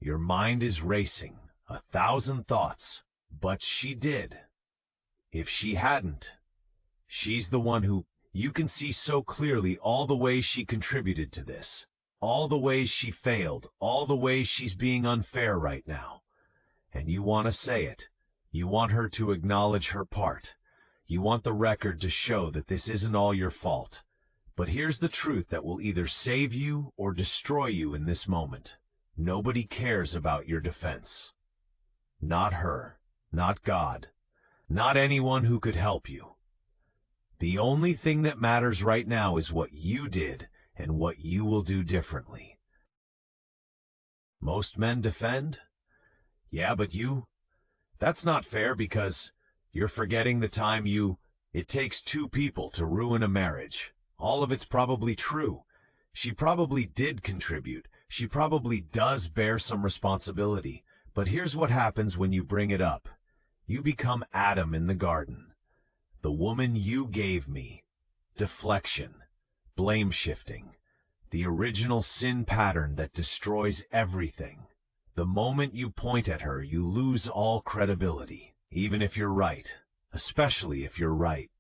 Your mind is racing, 1,000 thoughts, but she did. If she hadn't, she's the one who you can see so clearly, all the ways she contributed to this, all the ways she failed, all the ways she's being unfair right now. And you want to say it. You want her to acknowledge her part. You want the record to show that this isn't all your fault. But here's the truth that will either save you or destroy you in this moment. Nobody cares about your defense. Not her, not God, not anyone who could help you. The only thing that matters right now is what you did and what you will do differently. Most men defend? Yeah, but you? That's not fair because you're forgetting the time it takes two people to ruin a marriage. All of it's probably true. She probably did contribute. She probably does bear some responsibility. But here's what happens when you bring it up. You become Adam in the garden. The woman you gave me. Deflection. Blame shifting. The original sin pattern that destroys everything. The moment you point at her, you lose all credibility, even if you're right, especially if you're right.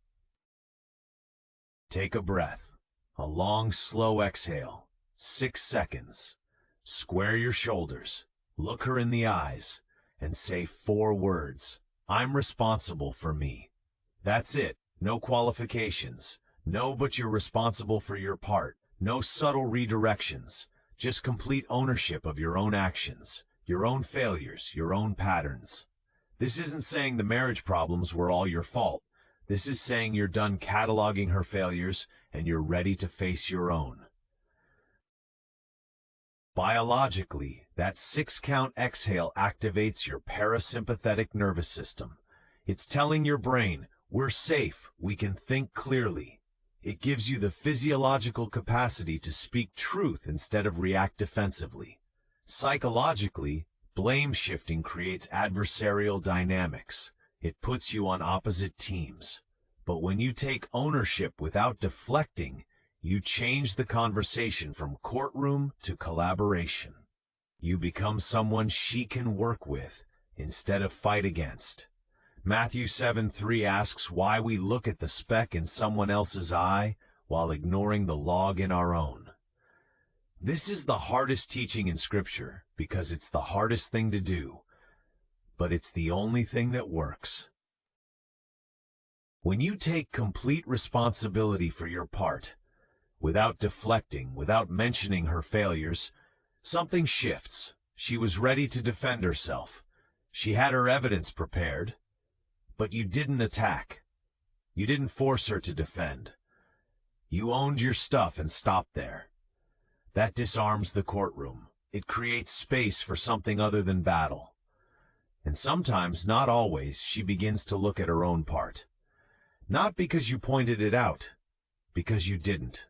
Take a breath. A long, slow exhale. 6 seconds. Square your shoulders, look her in the eyes, and say 4 words. I'm responsible for me. That's it. No qualifications. No, but you're responsible for your part. No subtle redirections. Just complete ownership of your own actions, your own failures, your own patterns. This isn't saying the marriage problems were all your fault. This is saying you're done cataloging her failures and you're ready to face your own. Biologically, that 6-count exhale activates your parasympathetic nervous system. It's telling your brain, we're safe, we can think clearly. It gives you the physiological capacity to speak truth instead of react defensively. Psychologically, blame shifting creates adversarial dynamics. It puts you on opposite teams. But when you take ownership without deflecting, you change the conversation from courtroom to collaboration. You become someone she can work with instead of fight against. Matthew 7:3 asks why we look at the speck in someone else's eye while ignoring the log in our own. This is the hardest teaching in Scripture because it's the hardest thing to do, but it's the only thing that works. When you take complete responsibility for your part, without deflecting, without mentioning her failures, something shifts. She was ready to defend herself. She had her evidence prepared, but you didn't attack. You didn't force her to defend. You owned your stuff and stopped there. That disarms the courtroom. It creates space for something other than battle. And sometimes, not always, she begins to look at her own part. Not because you pointed it out, because you didn't.